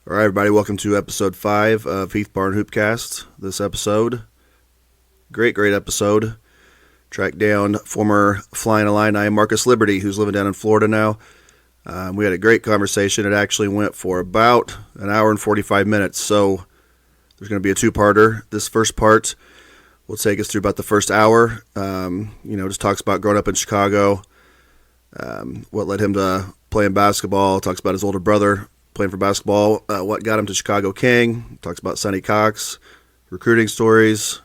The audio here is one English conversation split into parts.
All right, everybody, welcome to episode 5 of Heath Barn Hoopcast. This episode, great episode. Tracked down former Flyin Illini Marcus Liberty, who's living down in Florida now. We had a great conversation. It actually went for about an hour and 45 minutes, so there's going to be a two-parter. This first part will take us through about the first hour. Just talks about growing up in Chicago, what led him to playing basketball, talks about his older brother playing for basketball, what got him to Chicago King, talks about Sonny Cox, recruiting stories.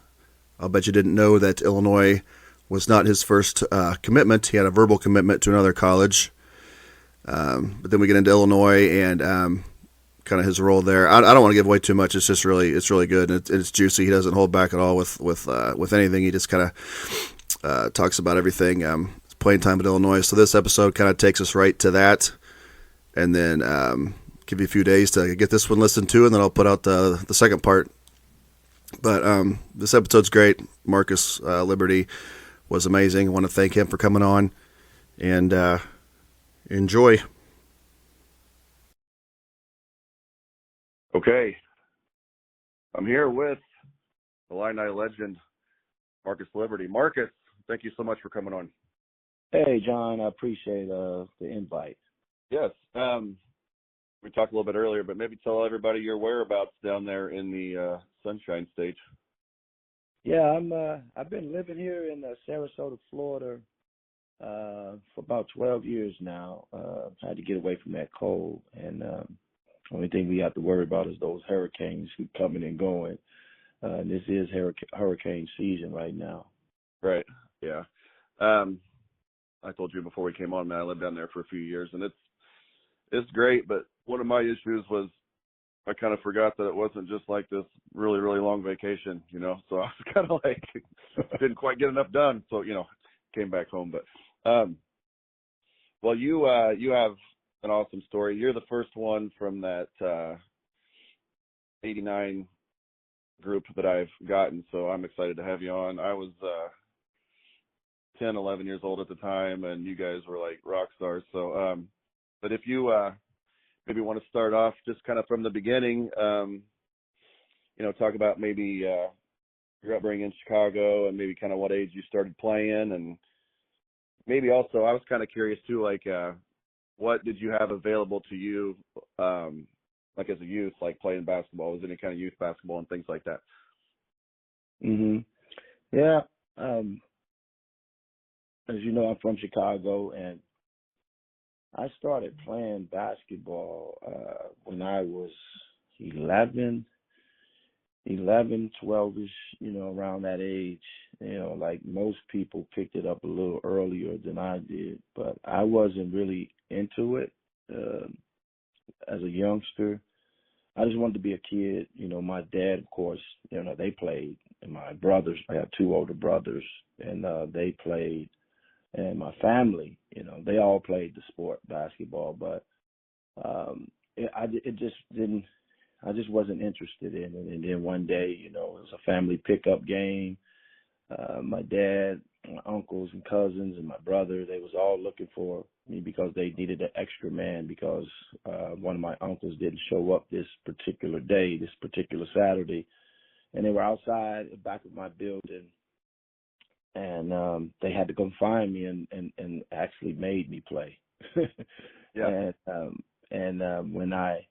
I'll bet you didn't know that Illinois was not his first commitment. He had a verbal commitment to another college. But then we get into Illinois and kind of his role there. I don't want to give away too much. It's just it's really good, and it's juicy. He doesn't hold back at all with anything. He just kind of talks about everything. It's playing time at Illinois. So this episode kind of takes us right to that, and then give you a few days to get this one listened to, and then I'll put out the second part. But this episode's great. Marcus Liberty was amazing. I want to thank him for coming on, and enjoy. Okay. I'm here with Illini legend, Marcus Liberty. Marcus, thank you so much for coming on. Hey, John, I appreciate the invite. Yes. We talked a little bit earlier, but maybe tell everybody your whereabouts down there in the Sunshine State. Yeah, I've been living here in Sarasota, Florida, for about 12 years now. Had to get away from that cold, and only thing we have to worry about is those hurricanes who coming and going. And this is hurricane season right now. Right. Yeah. I told you before we came on, man, I lived down there for a few years, and it's great, but one of my issues was I kind of forgot that it wasn't just like this really, really long vacation, so I was kind of like, didn't quite get enough done. So, came back home. But, well, you have an awesome story. You're the first one from that 89 group that I've gotten, so I'm excited to have you on. I was 10, 11 years old at the time, and you guys were like rock stars. So, but if you maybe want to start off just kind of from the beginning, talk about maybe your upbringing in Chicago and maybe kind of what age you started playing, and maybe also I was kind of curious too, like what did you have available to you, like as a youth, like playing basketball? Was there any kind of youth basketball and things like that? Yeah. As you know, I'm from Chicago, and I started playing basketball when I was 11, 12-ish, around that age. Like most people picked it up a little earlier than I did, but I wasn't really into it as a youngster. I just wanted to be a kid. My dad, of course, they played, and my brothers, I have 2 older brothers, and they played. And my family, they all played the sport, basketball, but I just wasn't interested in it. And then one day, it was a family pickup game. My dad, my uncles and cousins and my brother, they was all looking for me because they needed an extra man because one of my uncles didn't show up this particular day, this particular Saturday. And they were outside the back of my building. And they had to come find me and actually made me play. Yeah. And when I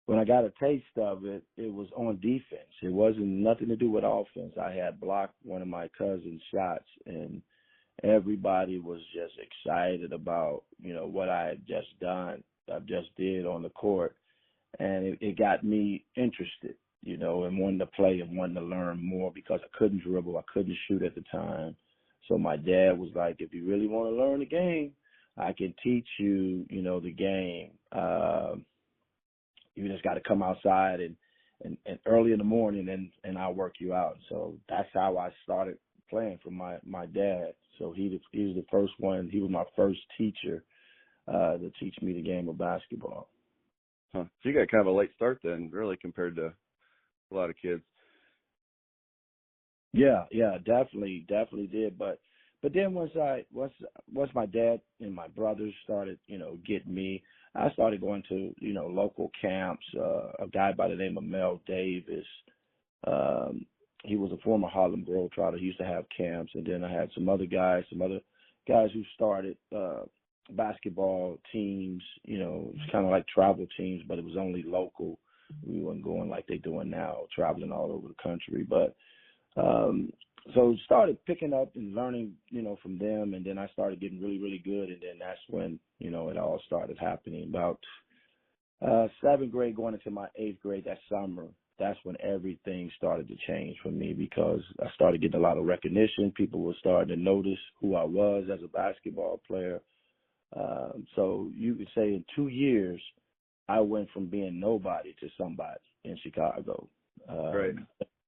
got a taste of it, it was on defense. It wasn't nothing to do with offense. I had blocked one of my cousin's shots, and everybody was just excited about what I had just done. I just did on the court, and it got me interested. And wanting to play and wanting to learn more because I couldn't dribble. I couldn't shoot at the time. So my dad was like, if you really want to learn the game, I can teach you, the game. You just got to come outside and early in the morning and I'll work you out. So that's how I started playing from my dad. So he was the first one. He was my first teacher to teach me the game of basketball. Huh. So you got kind of a late start then, really, compared to a lot of kids. Yeah, definitely did. But then once my dad and my brothers started, getting me, I started going to, local camps. A guy by the name of Mel Davis. He was a former Harlem Globetrotter. He used to have camps, and then I had some other guys who started basketball teams. It's kind of like travel teams, but it was only local. We weren't going like they're doing now, traveling all over the country. But so started picking up and learning, from them, and then I started getting really, really good, and then that's when, it all started happening. About 7th grade going into my 8th grade that summer, that's when everything started to change for me, because I started getting a lot of recognition. People were starting to notice who I was as a basketball player. So you could say in 2 years, I went from being nobody to somebody in Chicago. Right.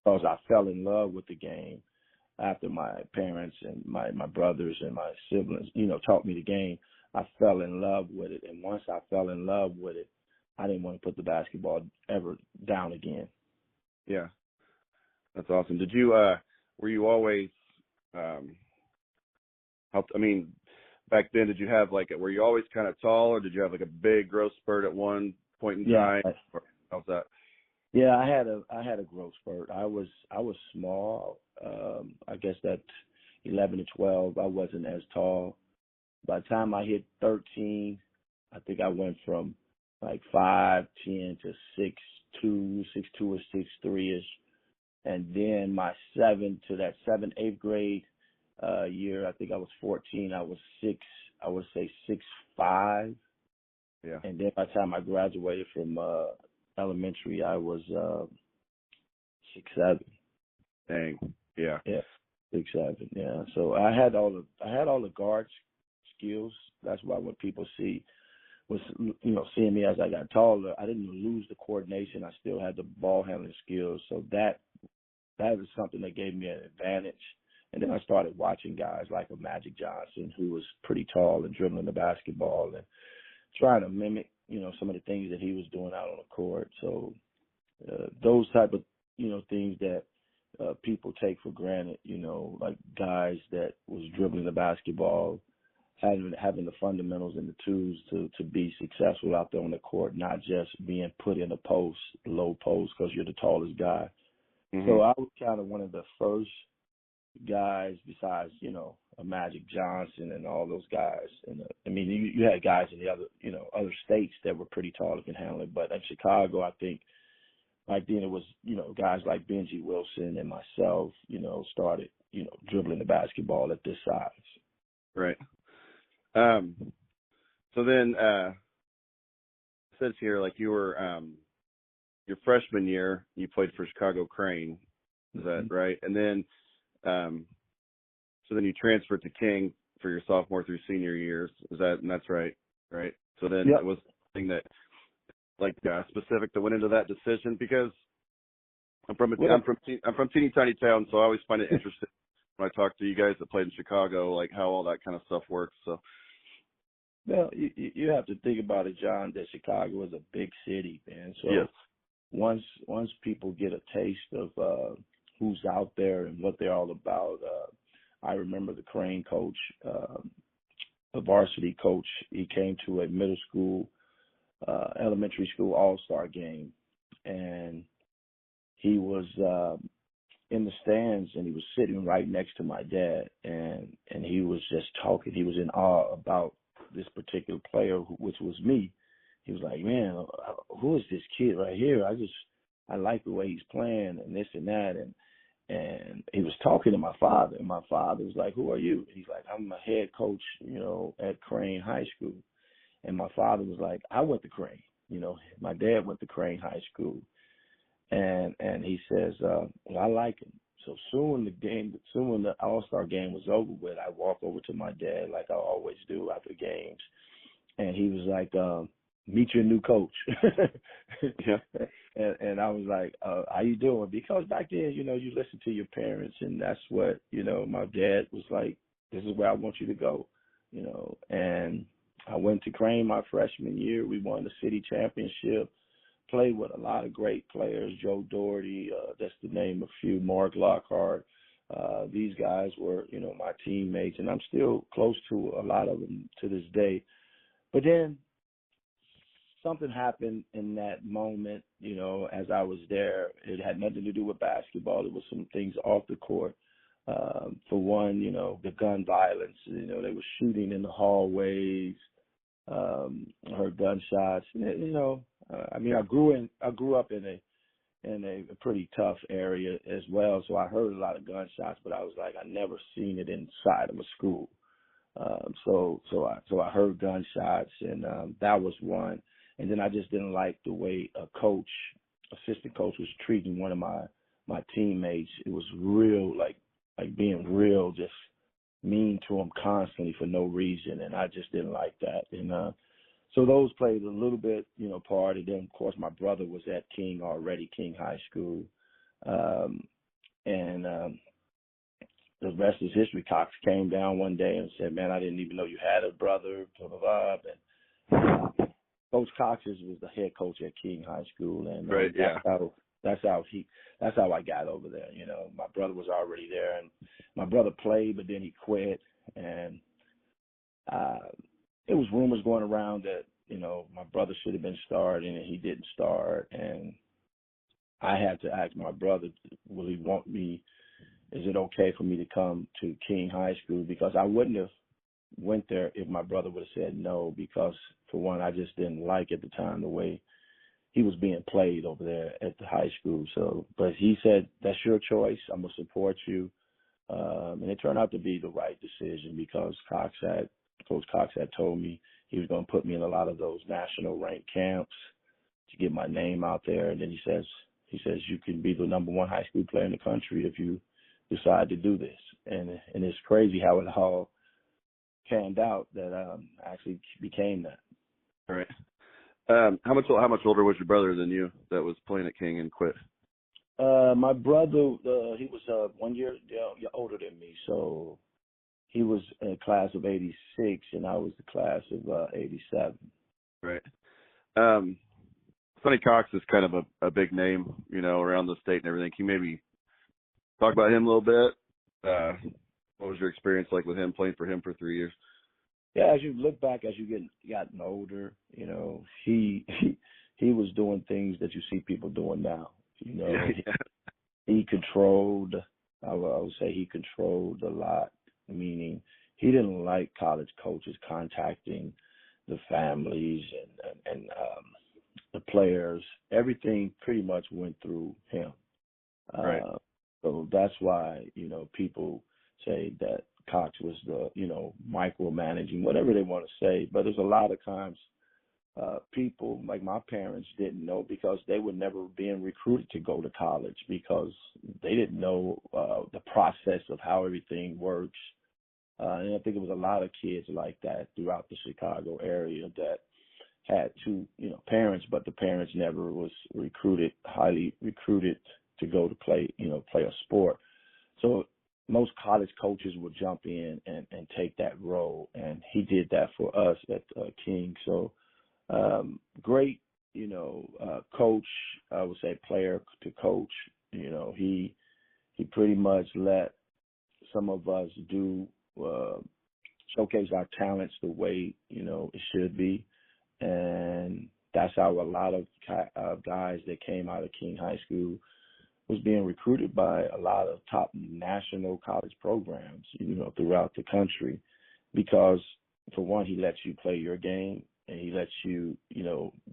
Because I fell in love with the game after my parents and my brothers and my siblings, taught me the game. I fell in love with it. And once I fell in love with it, I didn't want to put the basketball ever down again. Yeah. That's awesome. Did you, were you always, back then, did you have were you always kind of tall, or did you have a big growth spurt at one point in time? How's that? Yeah, I had a growth spurt. I was small. I guess that 11 to 12, I wasn't as tall. By the time I hit 13, I think I went from 5'10" to 6'2" or 6'3" ish. And then my 7th, 8th grade year, I think I was 14. I was 6'5". Yeah. And then by the time I graduated from elementary, I was 6'7". Dang. Yeah. Yeah, 6'7". Yeah. So I had all the guard skills. That's why when people seeing me as I got taller, I didn't lose the coordination. I still had the ball handling skills. So that was something that gave me an advantage. And then I started watching guys like a Magic Johnson, who was pretty tall and dribbling the basketball, and trying to mimic, some of the things that he was doing out on the court. So those type of, things that people take for granted, like guys that was dribbling the basketball, having the fundamentals and the tools to be successful out there on the court, not just being put in a post, low post, because you're the tallest guy. Mm-hmm. So I was kind of one of the first guys, besides, a Magic Johnson and all those guys. And you had guys in the other, other states that were pretty tall and can handle it. But in Chicago, I think back then it was, guys like Benji Wilson and myself, started, dribbling the basketball at this size. Right. So then, it says here, you were, your freshman year, you played for Chicago Crane. Is that right? And then, so then you transferred to King for your sophomore through senior years. And that's right? Right. So then Yep. It was something that, specific that went into that decision, because I'm from teeny tiny town, so I always find it interesting when I talk to you guys that played in Chicago, how all that kind of stuff works. So. Well, you have to think about it, John, that Chicago is a big city, man. So yes. Once people get a taste of who's out there and what they're all about, I remember the Crane coach, a varsity coach. He came to a middle school, elementary school all-star game, and he was in the stands, and he was sitting right next to my dad, and he was just talking. He was in awe about this particular player, which was me. He was like, man, who is this kid right here? I like the way he's playing and this and that. And he was talking to my father, and my father was like, who are you? And he's like, I'm a head coach, at Crane High School. And my father was like, I went to Crane. My dad went to Crane High School. And he says, well, I like him. So soon when the All-Star game was over with, I walk over to my dad like I always do after games. And he was like, meet your new coach. Yeah. And I was like, how you doing? Because back then, you listen to your parents, and that's what, my dad was like, this is where I want you to go, and I went to Crane my freshman year. We won the city championship, played with a lot of great players, Joe Doherty, that's to name a few, Mark Lockhart. These guys were, my teammates, and I'm still close to a lot of them to this day. But then something happened in that moment, as I was there. It had nothing to do with basketball. It was some things off the court. For one, the gun violence, they were shooting in the hallways. I heard gunshots. I grew up in a pretty tough area as well, so I heard a lot of gunshots, but I was like, I never seen it inside of a school. So I heard gunshots, and that was one. And then I just didn't like the way assistant coach was treating one of my teammates. It was real, like being real, just mean to him constantly for no reason, and I just didn't like that. And so those played a little bit, part. And then, of course, my brother was at King High School, and the rest is history. Cox came down one day and said, "Man, I didn't even know you had a brother." Blah blah blah. And Coach Cox was the head coach at King High School, and right, that's how I got over there. My brother was already there, and my brother played, but then he quit, and it was rumors going around that my brother should have been starting, and he didn't start, and I had to ask my brother, will he want me? Is it okay for me to come to King High School? Because I wouldn't have went there if my brother would have said no, because for one, I just didn't like at the time the way he was being played over there at the high school. So, but he said, that's your choice. I'm going to support you. And it turned out to be the right decision, because Coach Cox had told me he was going to put me in a lot of those national ranked camps to get my name out there. And then he says, you can be the #1 high school player in the country if you decide to do this. And it's crazy how it all panned out that I actually became that. All right. How much older was your brother than you that was playing at King and quit? My brother, he was 1 year older than me, so he was in a class of '86, and I was the class of '87. Right. Sonny Cox is kind of a big name, around the state and everything. Can you maybe talk about him a little bit? What was your experience like with him, playing for him for 3 years? Yeah, as you look back, as you gotten older, he was doing things that you see people doing now. He controlled. I would say he controlled a lot. Meaning, he didn't like college coaches contacting the families and the players. Everything pretty much went through him. Right. So that's why people say that Cox was the micromanaging, whatever they want to say. But there's a lot of times people like my parents didn't know, because they were never being recruited to go to college, because they didn't know the process of how everything works. And I think it was a lot of kids like that throughout the Chicago area that had two parents, but the parents never was highly recruited to go to play a sport. So most college coaches would jump in and take that role, and he did that for us at King. So great, coach, I would say player to coach. He pretty much let some of us showcase our talents the way it should be, and that's how a lot of guys that came out of King High School was being recruited by a lot of top national college programs, throughout the country, because for one, he lets you play your game, and he lets you,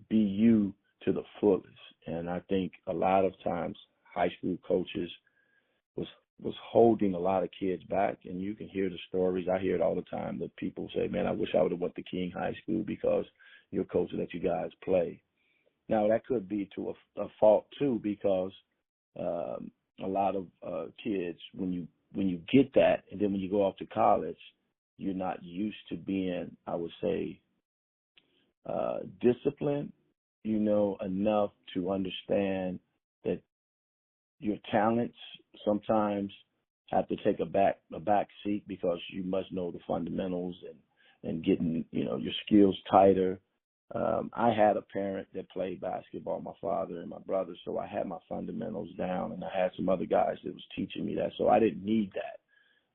be you to the fullest. And I think a lot of times high school coaches was holding a lot of kids back, and you can hear the stories. I hear it all the time that people say, "Man, I wish I would have went to King High School because your coach let you guys play." Now that could be to a fault too, because a lot of kids, when you get that, and then when you go off to college, you're not used to being, I would say, disciplined, enough to understand that your talents sometimes have to take a back seat, because you must know the fundamentals and getting your skills tighter. I had a parent that played basketball, my father and my brother, so I had my fundamentals down, and I had some other guys that was teaching me that, so I didn't need that.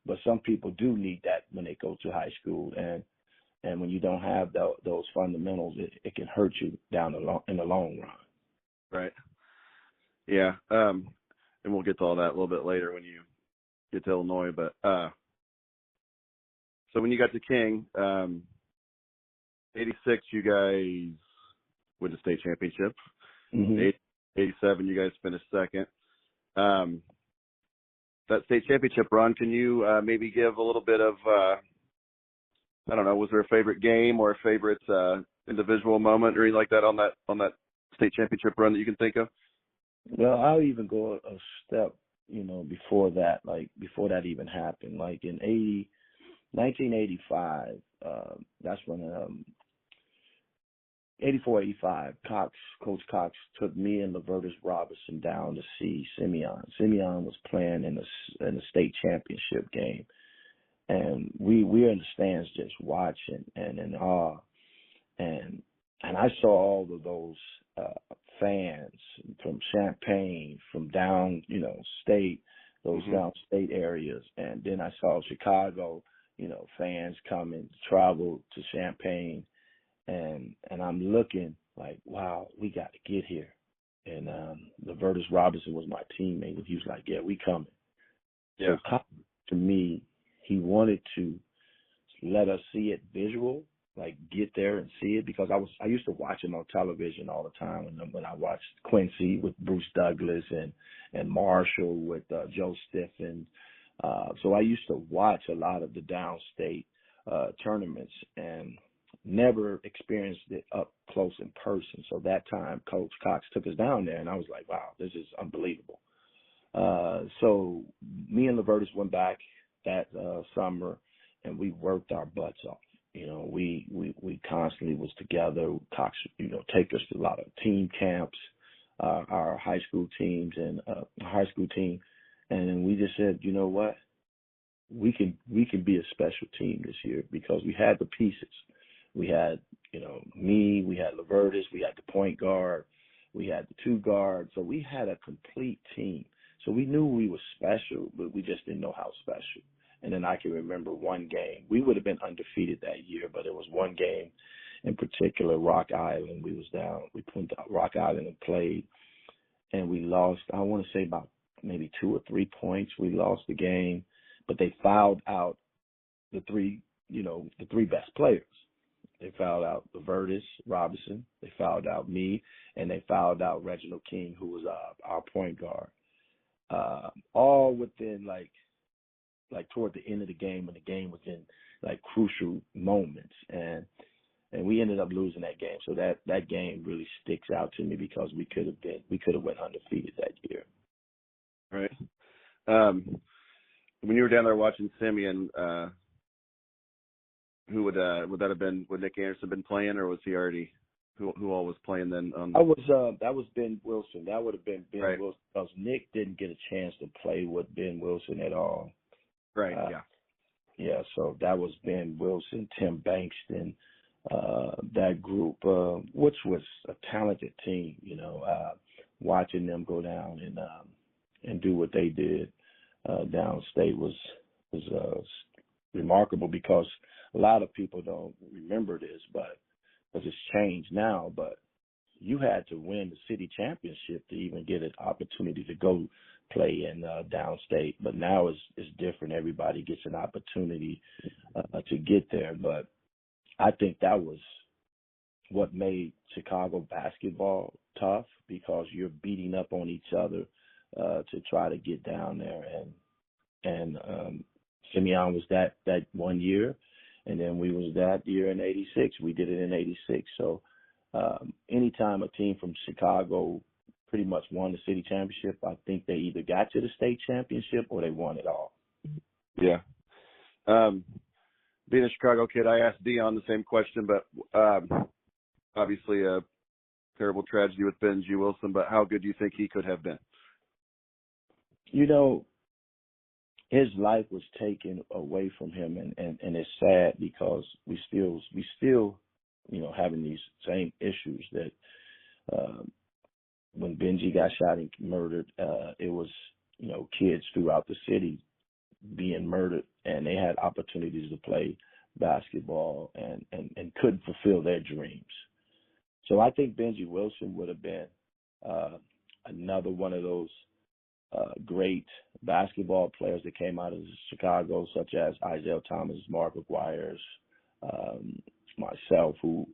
But some people do need that when they go to high school, and And when you don't have those fundamentals, it can hurt you in the long run. Right. Yeah. And we'll get to all that a little bit later when you get to Illinois. But so when you got to King, 86, you guys win the state championship. Mm-hmm. 87, you guys finished second. That state championship run, can you maybe give a little bit of, I don't know, was there a favorite game or a favorite individual moment or anything like that on that state championship run that you can think of? Well, I'll even go a step, before that, like before that even happened. Like in 1985, that's when 84, 85, Coach Cox took me and Lavertus Robertson down to see Simeon. Simeon was playing in the state championship game, and we're in the stands just watching and in awe. And I saw all of those fans from Champaign, from down, state, those downstate areas, and then I saw Chicago, fans coming to travel to Champaign. And I'm looking like, wow, we got to get here. And Lavertus Robinson was my teammate. And he was like, yeah, we coming. Yeah. So to me, he wanted to let us see it visual, like get there and see it, because I used to watch him on television all the time. And when I watched Quincy with Bruce Douglas and Marshall with Joe Stiffen. So I used to watch a lot of the downstate tournaments and never experienced it up close in person. So that time, Coach Cox took us down there, and I was like, wow, this is unbelievable. So me and Lavertus went back that summer, and we worked our butts off. We constantly was together. Cox, take us to a lot of team camps, our high school teams and high school team. And then we just said, you know what? We can be a special team this year because we had the pieces. We had, me, we had Lavertus, we had the point guard, we had the two guards. So we had a complete team. So we knew we were special, but we just didn't know how special. And then I can remember one game. We would have been undefeated that year, but it was one game in particular, Rock Island. We was down. We went to Rock Island and played, and we lost, I want to say about maybe 2 or 3 points. We lost the game, but they fouled out the three best players. They fouled out Lavertus Robinson, they fouled out me, and they fouled out Reginald King, who was our point guard. All within like toward the end of the game, when the game was in like crucial moments, and we ended up losing that game. So that game really sticks out to me because we could have went undefeated that year. Right. When you were down there watching Simeon, who would that have been? Would Nick Anderson been playing, or was he already? Who all was playing then? That was Ben Wilson. That would have been Ben right. Wilson, because Nick didn't get a chance to play with Ben Wilson at all. Right. Yeah. Yeah. So that was Ben Wilson, Tim Bankston, that group, which was a talented team. Watching them go down and do what they did downstate was remarkable, because a lot of people don't remember this, but because it's changed now. But you had to win the city championship to even get an opportunity to go play in downstate. But now it's different. Everybody gets an opportunity to get there. But I think that was what made Chicago basketball tough, because you're beating up on each other to try to get down there. And Simeon was that 1 year, and then we was that year in 86. We did it in 86. So anytime a team from Chicago pretty much won the city championship, I think they either got to the state championship or they won it all. Yeah. Being a Chicago kid, I asked Dion the same question, but obviously a terrible tragedy with Benji Wilson, but how good do you think he could have been? His life was taken away from him, and it's sad, because we still having these same issues that when Benji got shot and murdered, it was, kids throughout the city being murdered, and they had opportunities to play basketball and couldn't fulfill their dreams. So I think Benji Wilson would have been another one of those great basketball players that came out of Chicago, such as Isaiah Thomas, Mark McGuire, myself, who,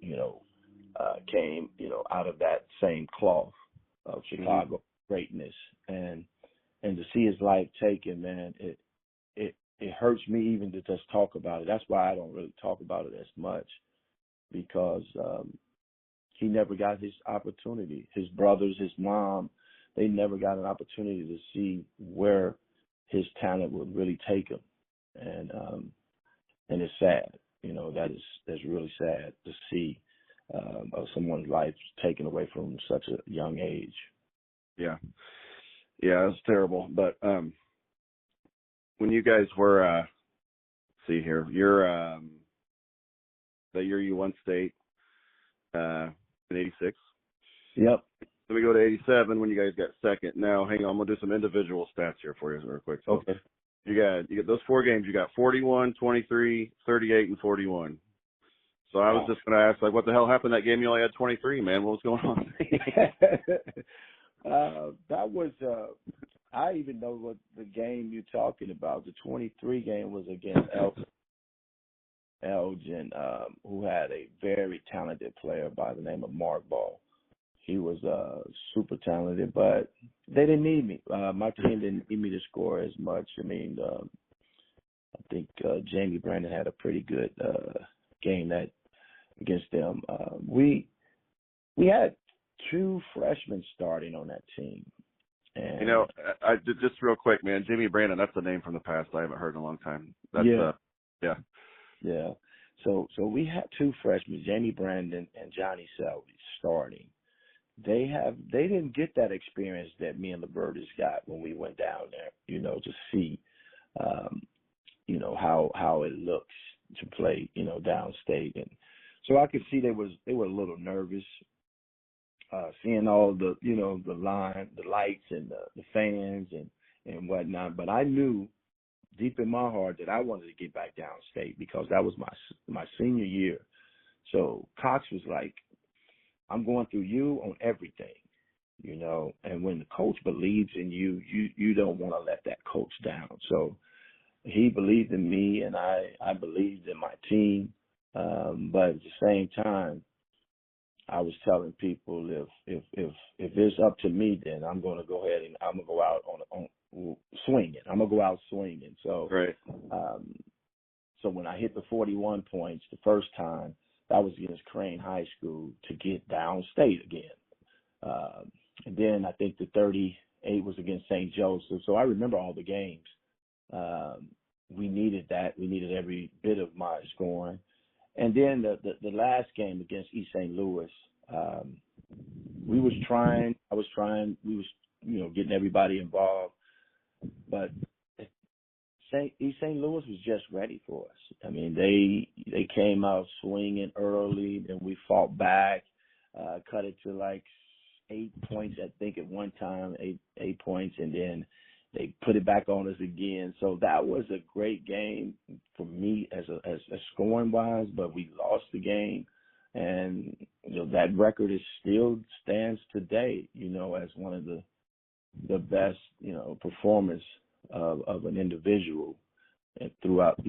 came, out of that same cloth of Chicago greatness. And to see his life taken, man, it hurts me even to just talk about it. That's why I don't really talk about it as much, because he never got his opportunity. His brothers, his mom, they never got an opportunity to see where his talent would really take him. And it's sad, that's really sad to see someone's life taken away from such a young age. Yeah, it's terrible. But when you guys were, see here, you're the year you won state in '86. Yep. Then we go to '87 when you guys got second. Now, hang on, I'm gonna do some individual stats here for you real quick. So okay. You got those 4 games. You got 41, 23, 38, and 41. So I was just gonna ask, like, what the hell happened that game? You only had 23, man. What was going on? That was. I even know what the game you're talking about. The 23 game was against Elgin, who had a very talented player by the name of Mark Ball. He was super talented, but they didn't need me. My team didn't need me to score as much. I mean, I think Jamie Brandon had a pretty good game that against them. We had 2 freshmen starting on that team. And, I just real quick, man. Jamie Brandon, that's a name from the past I haven't heard in a long time. That's, yeah. So we had 2 freshmen, Jamie Brandon and Johnny Selvey, starting. They didn't get that experience that me and the Birdies got when we went down there, to see, how it looks to play, downstate. And so I could see they were a little nervous, seeing all the, the lights and the fans and whatnot. But I knew deep in my heart that I wanted to get back downstate because that was my senior year. So Cox was like, I'm going through you on everything, and when the coach believes in you, you don't want to let that coach down. So he believed in me and I believed in my team. But at the same time, I was telling people if it's up to me, then I'm going to go ahead and I'm going to go out on swinging. I'm going to go out swinging. So, right. So when I hit the 41 points the first time, that was against Crane High School to get downstate again. And then I think the 38 was against St. Joseph. So I remember all the games. We needed that. We needed every bit of my scoring. And then the last game against East St. Louis, we was trying. I was trying. We was, getting everybody involved. But East St. Louis was just ready for us. I mean, they came out swinging early, and we fought back, cut it to like 8 points, I think, at one time, eight points, and then they put it back on us again. So that was a great game for me as scoring wise, but we lost the game, and that record still stands today. As one of the best performance of an individual and throughout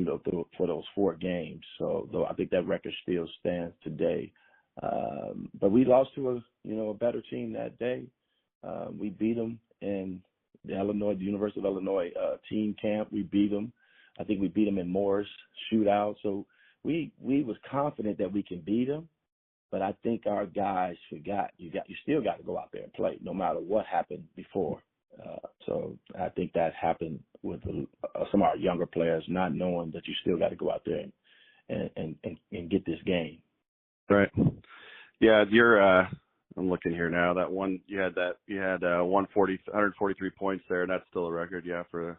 for those 4 games. So though I think that record still stands today. But we lost to a better team that day. We beat them in the University of Illinois team camp. We beat them. I think we beat them in Morris shootout. So we was confident that we can beat them. But I think our guys forgot you still got to go out there and play no matter what happened before. So I think that happened with some of our younger players not knowing that you still got to go out there and get this game. Right. Yeah, you're. I'm looking here now. That one you had 143 points there, and that's still a record. Yeah, for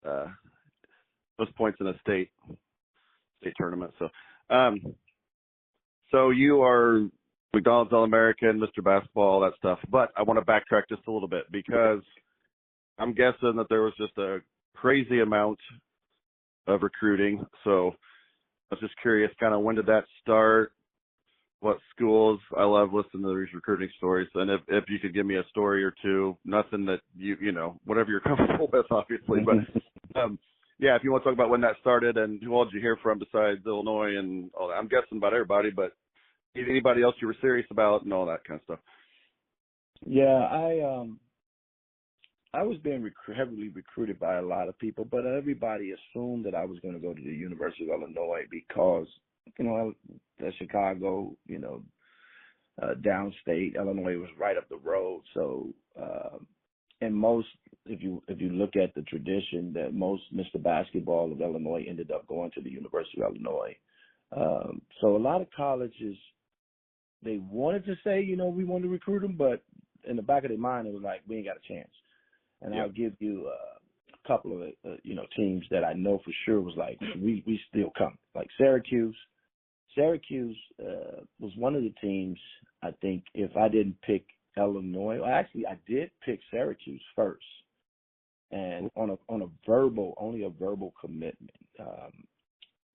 those points in a state tournament. So, so you are McDonald's All-American, Mr. Basketball, all that stuff. But I want to backtrack just a little bit because I'm guessing that there was just a crazy amount of recruiting. So I was just curious, kind of when did that start? What schools? I love listening to these recruiting stories, and if you could give me a story or two, nothing that you know, whatever you're comfortable with, obviously. But yeah, if you want to talk about when that started and who all did you hear from besides Illinois and all that. I'm guessing about everybody, but anybody else you were serious about and all that kind of stuff. Yeah, I was being heavily recruited by a lot of people, but everybody assumed that I was going to go to the University of Illinois because, you know, the Chicago, you know, downstate, Illinois was right up the road. So, and most, if you look at the tradition, that most Mr. Basketball of Illinois ended up going to the University of Illinois. So a lot of colleges, they wanted to say, you know, we want to recruit them, but in the back of their mind, it was like, we ain't got a chance. And I'll give you a couple of, you know, teams that I know for sure was like, we still come. Like Syracuse. Syracuse was one of the teams, I think, if I didn't pick Illinois, well, actually I did pick Syracuse first. And on a verbal, only a verbal commitment,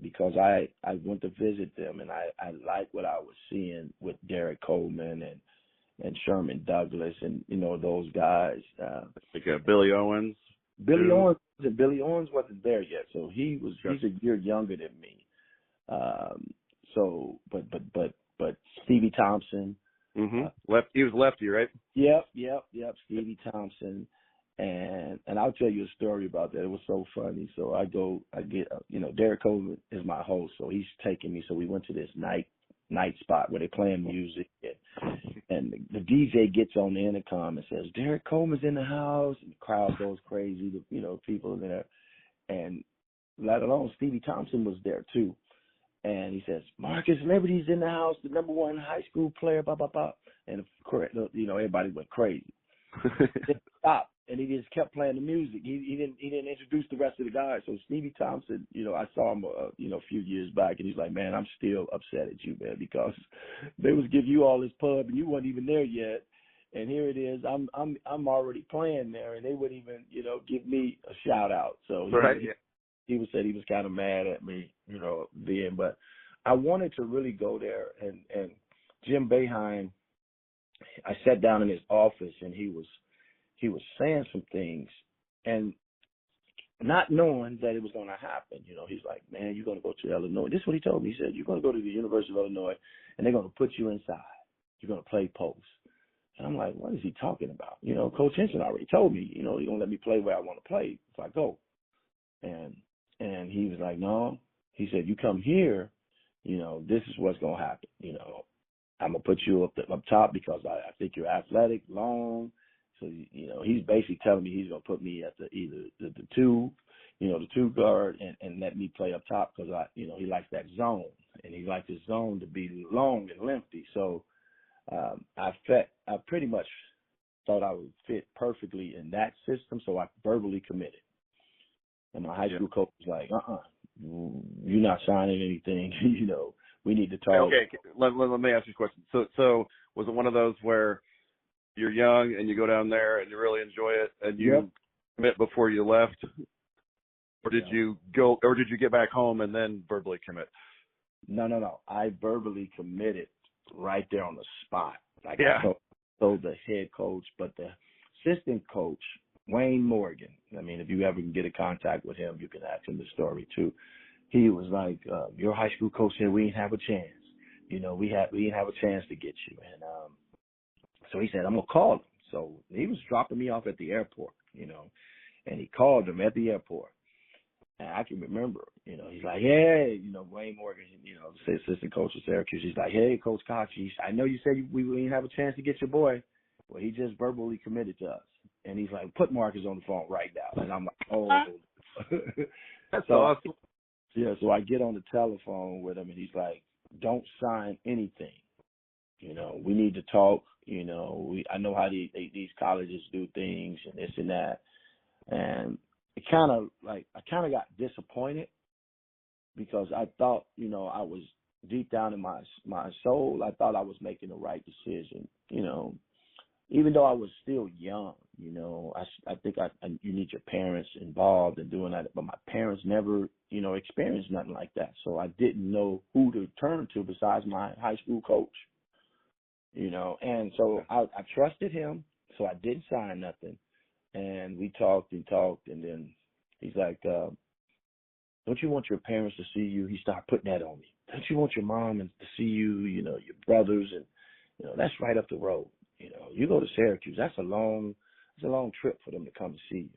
because I went to visit them and I liked what I was seeing with Derek Coleman and Sherman Douglas and, you know, those guys. Like Billy Owens. Billy Owens wasn't there yet, so he's a year younger than me. So, but Stevie Thompson. Mm-hmm. He was lefty, right? Yep. Stevie Thompson. And I'll tell you a story about that. It was so funny. So I get, you know, Derek Coleman is my host, so he's taking me. So we went to this night spot where they're playing music, and the DJ gets on the intercom and says, Derek Coleman's in the house, and the crowd goes crazy. You know, people are there, and let alone Stevie Thompson was there too. And he says, Marcus Liberty's in the house, the #1 high school player, blah, blah, blah. And of course, you know, everybody went crazy. Then stopped, and he just kept playing the music. He didn't introduce the rest of the guys. So Stevie Thompson, you know, I saw him, you know, a few years back, and he's like, man, I'm still upset at you, man, because they was giving you all this pub, and you weren't even there yet. And here it is, I'm already playing there, and they wouldn't even, you know, give me a shout out. So he said he was kind of mad at me, you know, then. But I wanted to really go there, and Jim Boeheim, I sat down in his office, and he was saying some things, and not knowing that it was going to happen. You know, he's like, man, you're going to go to Illinois. This is what he told me. He said, you're going to go to the University of Illinois, and they're going to put you inside. You're going to play post. And I'm like, what is he talking about? You know, Coach Henson already told me, you know, he's going to let me play where I want to play if I go. And he was like, no. He said, you come here, you know, this is what's going to happen. You know, I'm going to put you up top because I think you're athletic, long. So, you know, he's basically telling me he's going to put me at either the two, you know, the two guard and let me play up top because you know, he likes that zone, and he likes his zone to be long and lengthy. So I pretty much thought I would fit perfectly in that system. So I verbally committed. And my high school coach was like, you're not signing anything. You know, we need to talk. Okay, let me ask you a question. So was it one of those where you're young and you go down there and you really enjoy it and you commit before you left? Or did you get back home and then verbally commit? No. I verbally committed right there on the spot. Like I told the head coach, but the assistant coach, Wayne Morgan, I mean, if you ever can get in contact with him, you can ask him the story too. He was like, your high school coach said we didn't have a chance. You know, we didn't have a chance to get you. And so he said, I'm going to call him. So he was dropping me off at the airport, you know, and he called him at the airport. And I can remember, you know, he's like, hey, you know, Wayne Morgan, you know, the assistant coach of Syracuse. He's like, hey, Coach Cox, I know you said we didn't have a chance to get your boy. Well, he just verbally committed to us. And he's like, put Marcus on the phone right now. And I'm like, oh. That's awesome. Yeah, so I get on the telephone with him, and he's like, don't sign anything. You know, we need to talk. You know, I know how these colleges do things and this and that. And it kind of I kind of got disappointed because I thought, you know, I was deep down in my soul, I thought I was making the right decision, you know. even though I was still young, I think you need your parents involved in doing that. But my parents never, experienced nothing like that. So I didn't know who to turn to besides my high school coach, And so I trusted him, so I didn't sign nothing. And we talked and talked, and then he's like, don't you want your parents to see you? He started putting that on me. Don't you want your mom to see you, your brothers, and, that's right up the road. You go to Syracuse, that's a long trip for them to come to see you.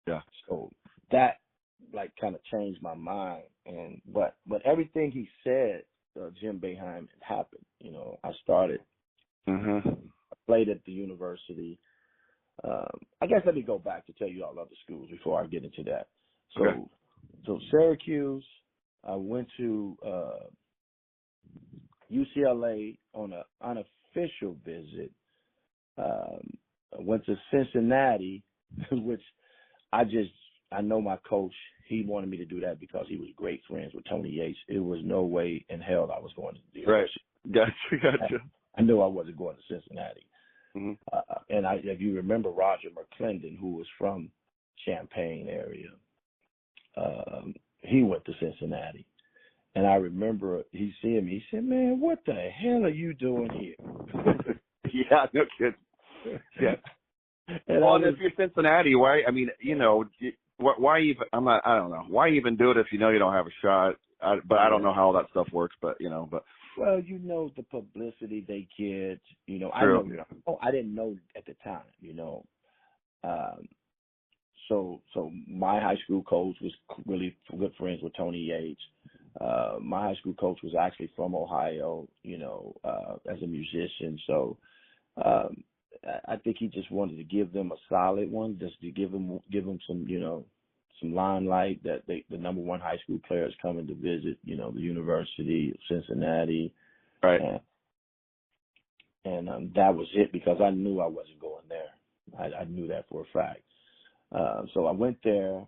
Yeah. So that kind of changed my mind. But everything he said, Jim Boeheim, it happened. I started, I played at the university. I guess let me go back to tell you all other schools before I get into that. So Syracuse, I went to UCLA on an unofficial visit. I went to Cincinnati, which I know my coach, he wanted me to do that because he was great friends with Tony Yates. It was no way in hell I was going to the university. Gotcha. I knew I wasn't going to Cincinnati. Mm-hmm. And if you remember Roger McClendon, who was from Champaign area, he went to Cincinnati. And I remember he seeing me. He said, "Man, what the hell are you doing here?" Yeah, no kidding. Yeah. And if you're Cincinnati, why? I mean, why even? I don't know. Why even do it if you know you don't have a shot? But I don't know how all that stuff works. But Well, the publicity they get. True. I didn't know at the time. So my high school coach was really good friends with Tony Yates. My high school coach was actually from Ohio, as a musician. So I think he just wanted to give them a solid one, just to give them some, some limelight that the number one high school players coming to visit, the University of Cincinnati. Right. And that was it, because I knew I wasn't going there. I knew that for a fact. So I went there.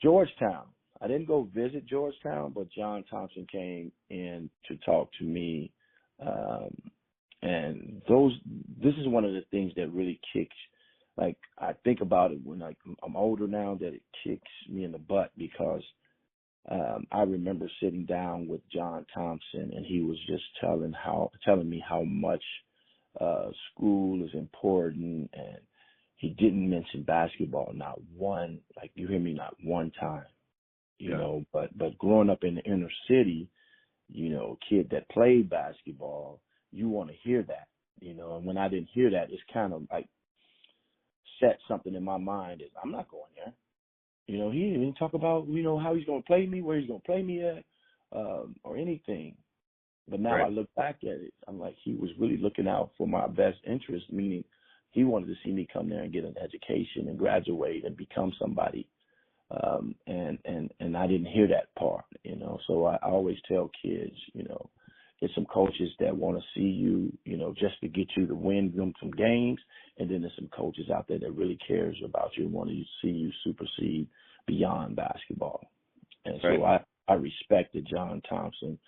Georgetown. I didn't go visit Georgetown, but John Thompson came in to talk to me. And this is one of the things that really kicks, I think about it when I'm older now, that it kicks me in the butt, because I remember sitting down with John Thompson, and he was just telling me how much school is important, and he didn't mention basketball, not one, you hear me, not one time, but growing up in the inner city, kid that played basketball, you want to hear that, and when I didn't hear that, it's kind of set something in my mind is I'm not going there. He didn't even talk about, how he's going to play me, where he's going to play me at, or anything. But now I look back at it, I'm like, he was really looking out for my best interest, meaning he wanted to see me come there and get an education and graduate and become somebody. And I didn't hear that part, So I always tell kids, there's some coaches that want to see you, just to get you to win them some games. And then there's some coaches out there that really cares about you and want to see you supersede beyond basketball. And so I respected John Thompson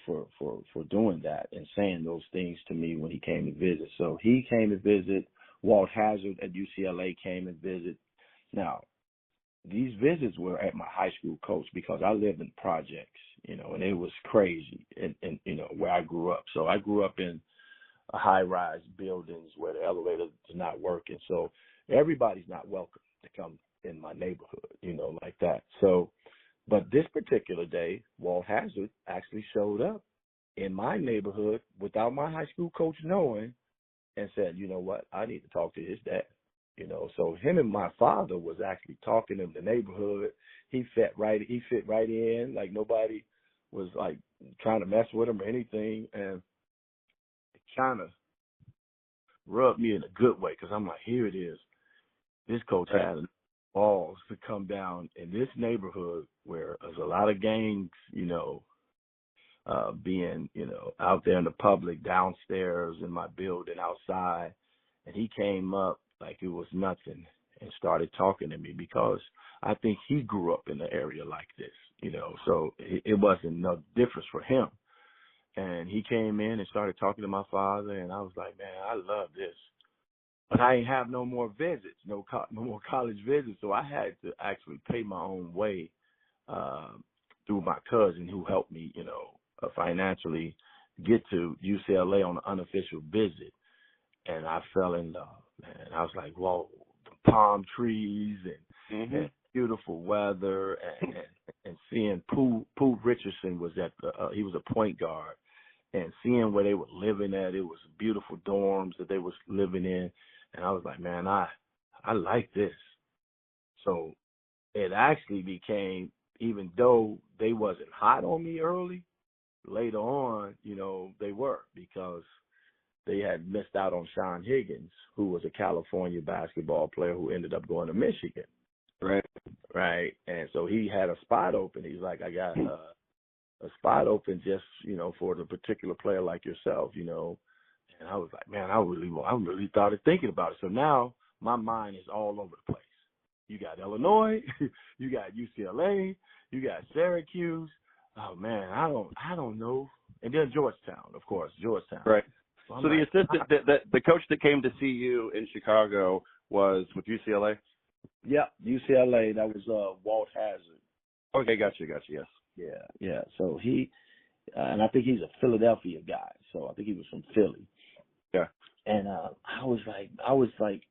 for doing that and saying those things to me when he came to visit. So he came to visit. Walt Hazard at UCLA came and visit. Now, these visits were at my high school coach, because I lived in projects, and it was crazy, and where I grew up. So I grew up in a high-rise buildings where the elevator is not working. So everybody's not welcome to come in my neighborhood, like that. So, but this particular day, Walt Hazard actually showed up in my neighborhood without my high school coach knowing, and said, "You know what? I need to talk to his dad." So him and my father was actually talking in the neighborhood. He fit right in, like nobody was trying to mess with him or anything. And it kind of rubbed me in a good way, because I'm like, here it is. This coach had balls to come down in this neighborhood where there's a lot of gangs, being, out there in the public, downstairs in my building, outside. And he came up like it was nothing and started talking to me, because I think he grew up in the area like this, so it wasn't no difference for him. And he came in and started talking to my father, and I was like, man, I love this. But I ain't have no more visits, no more college visits, so I had to actually pay my own way through my cousin who helped me, financially get to UCLA on an unofficial visit. And I fell in love, man. I was like, whoa, the palm trees and beautiful weather and seeing Pooh Richardson was he was a point guard, and seeing where they were living at, it was beautiful dorms that they was living in. And I was like, man, I like this. So it actually became, even though they wasn't hot on me early, later on, they were, because they had missed out on Sean Higgins, who was a California basketball player who ended up going to Michigan. Right. And so he had a spot open. He's like, I got a spot open just, for the particular player like yourself, And I was like, man, I really started thinking about it. So now my mind is all over the place. You got Illinois, you got UCLA, you got Syracuse. Oh man, I don't know. And then Georgetown, of course, Georgetown. Right. So the like, assistant, the coach that came to see you in Chicago was with UCLA? Yeah, UCLA. That was Walt Hazard. Okay, gotcha, yes. Yeah. So he, and I think he's a Philadelphia guy. So I think he was from Philly. Yeah. And I was like,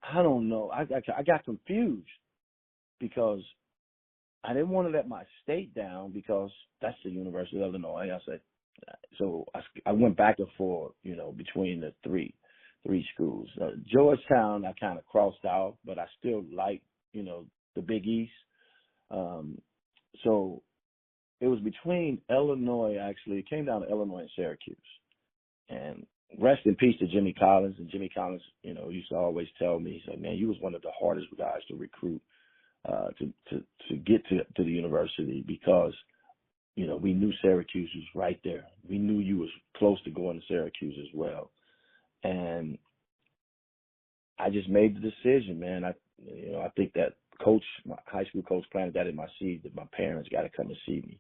I don't know. I got confused because I didn't want to let my state down, because that's the University of Illinois. I said, so I went back and forth, between the three schools. Georgetown, I kind of crossed out, but I still like, the Big East. So it was between Illinois, actually. It came down to Illinois and Syracuse. And rest in peace to Jimmy Collins. And Jimmy Collins, used to always tell me, he said, man, you was one of the hardest guys to recruit to get to the university, because, we knew Syracuse was right there. We knew you was close to going to Syracuse as well. And I just made the decision, man. I think that my high school coach planted that in my seed, that my parents got to come and see me.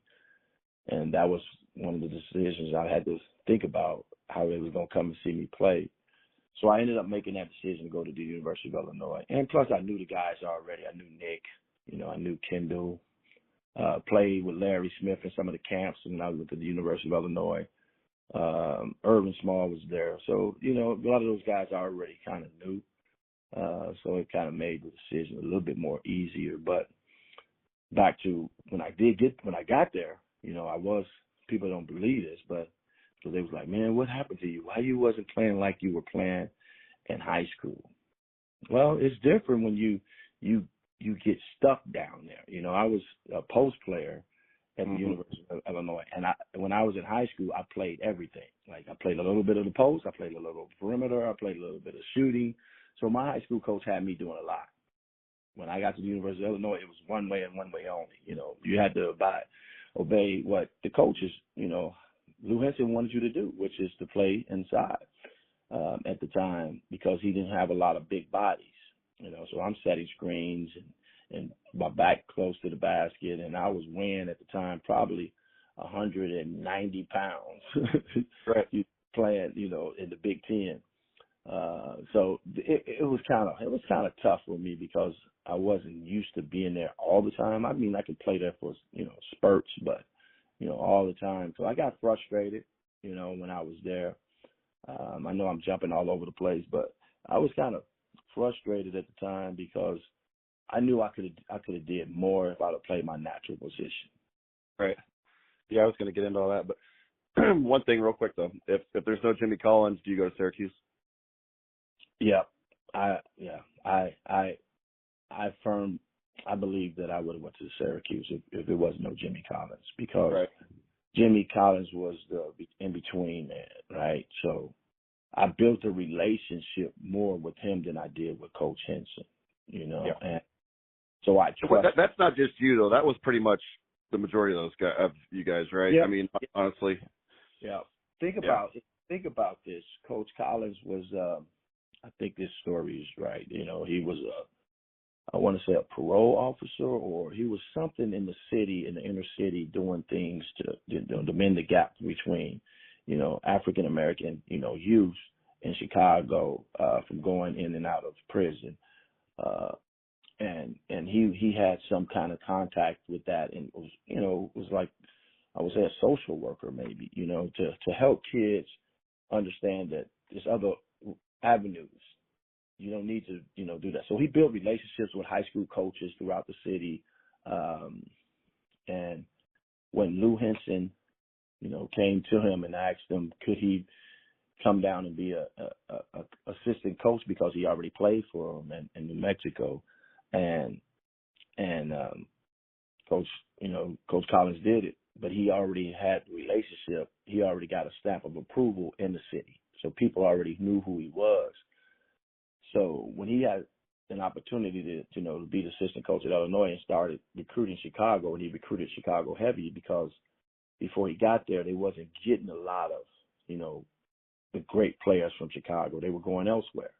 And that was one of the decisions I had to think about, how they was going to come and see me play. So I ended up making that decision to go to the University of Illinois. And plus I knew the guys already. I knew Nick, I knew Kendall, played with Larry Smith in some of the camps when I was at the University of Illinois. Irvin Small was there. So, a lot of those guys I already kind of knew. So it kind of made the decision a little bit more easier. But back to when I got there, people don't believe this, but so they was like, man, what happened to you? Why you wasn't playing like you were playing in high school? Well, it's different when you get stuck down there. I was a post player at the University of Illinois, and when I was in high school, I played everything. Like, I played a little bit of the post, I played a little perimeter, I played a little bit of shooting. So my high school coach had me doing a lot. When I got to the University of Illinois, it was one way and one way only. You had to obey what the coaches, Lou Henson wanted you to do, which is to play inside at the time, because he didn't have a lot of big bodies. So I'm setting screens and my back close to the basket, and I was weighing at the time probably 190 pounds. Right. Playing, in the Big Ten. So it was kind of tough for me, because I wasn't used to being there all the time. I mean, I could play there for spurts, but all the time. So I got frustrated, when I was there. I know I'm jumping all over the place, but I was kind of frustrated at the time, because I knew I could have did more if I'd have played my natural position. Right. Yeah, I was going to get into all that, but one thing real quick though, if there's no Jimmy Collins, do you go to Syracuse? Yeah, I believe that I would have went to Syracuse if there was no Jimmy Collins, because right. Jimmy Collins was the in-between man, right? So I built a relationship more with him than I did with Coach Henson, Yeah. And so I trust. That's not just you though. That was pretty much the majority of those guys, of you guys, right? Yeah. I mean, honestly. Yeah. Think about this. Coach Collins was, I think this story is right. He was I want to say a parole officer, or he was something in the city, in the inner city, doing things to mend the gap between, African American, youth in Chicago from going in and out of prison. And he had some kind of contact with that, and it was like, I would say, a social worker maybe, to help kids understand that there's other avenues. You don't need to, do that. So he built relationships with high school coaches throughout the city. And when Lou Henson, came to him and asked him, could he come down and be a assistant coach, because he already played for him in New Mexico, and Coach Collins did it, but he already had the relationship. He already got a stamp of approval in the city, so people already knew who he was. So when he had an opportunity to be the assistant coach at Illinois and started recruiting Chicago, and he recruited Chicago heavy, because before he got there, they wasn't getting a lot of, the great players from Chicago. They were going elsewhere.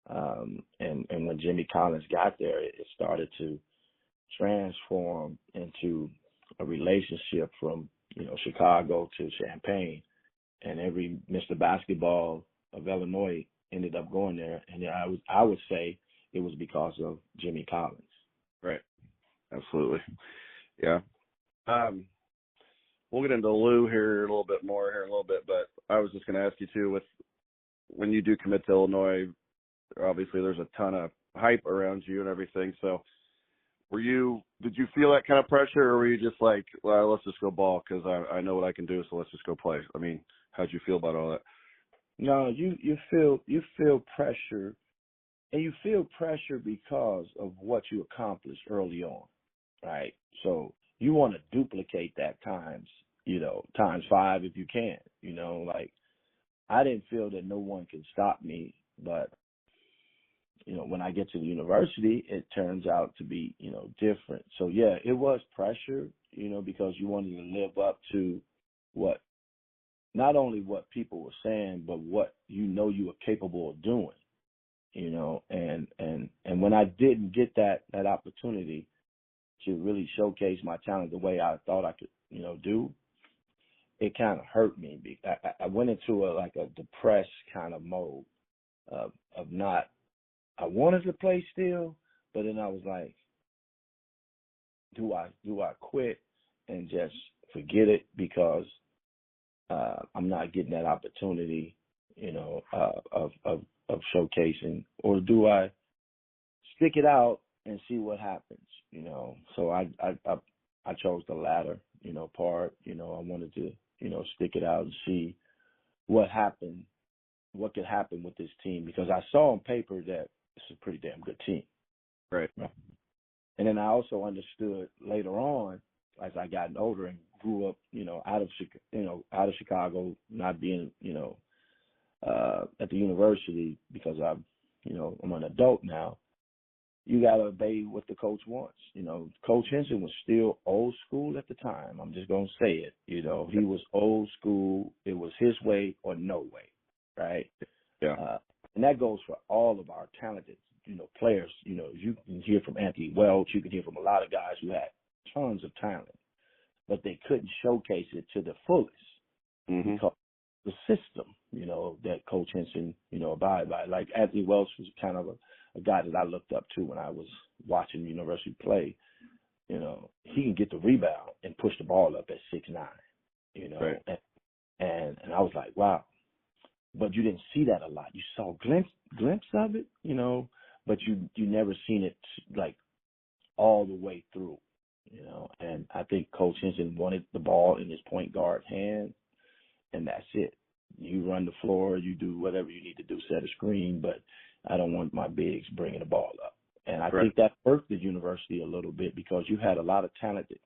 And when Jimmy Collins got there, it started to transform into a relationship from, Chicago to Champaign. And every Mr. Basketball of Illinois ended up going there. And I would say it was because of Jimmy Collins. Right. Absolutely. Yeah. We'll get into Lou here a little bit more here in a little bit, but I was just going to ask you too, with when you do commit to Illinois, obviously there's a ton of hype around you and everything. So did you feel that kind of pressure, or were you just like, well, let's just go ball because I know what I can do, so let's just go play? I mean, how'd you feel about all that? No, you feel pressure, and you feel pressure because of what you accomplished early on, right? So you want to duplicate that times 5 if you can. Like, I didn't feel that no one can stop me, but when I get to the university, it turns out to be, different. So yeah, it was pressure, because you wanted to live up to not only what people were saying, but what you were capable of doing, and when I didn't get that opportunity to really showcase my talent the way I thought I could, do, it kind of hurt me. I went into a depressed kind of mode of not. I wanted to play still, but then I was like, do I quit and just forget it because I'm not getting that opportunity, of showcasing, or do I stick it out and see what happens? So I chose the latter, part. I wanted to, stick it out and see what happened, what could happen with this team, because I saw on paper that it's a pretty damn good team. Right. And then I also understood later on, as I got older and grew up, out of Chicago, not being, at the university, because I'm an adult now. You got to obey what the coach wants. Coach Henson was still old school at the time. I'm just going to say it. He was old school. It was his way or no way, right? Yeah. And that goes for all of our talented, players. You can hear from Anthony Welch. You can hear from a lot of guys who had tons of talent, but they couldn't showcase it to the fullest because the system, that Coach Henson, abide by. Like Anthony Welch was kind of a guy that I looked up to when I was watching university play. He can get the rebound and push the ball up at 6'9", right. and I was like, wow. But you didn't see that a lot. You saw glimpse of it, but you never seen it like all the way through, And I think Coach Henson wanted the ball in his point guard hand, and that's it. You run the floor, you do whatever you need to do, set a screen, but I don't want my bigs bringing the ball up. And I think that hurt the university a little bit, because you had a lot of talented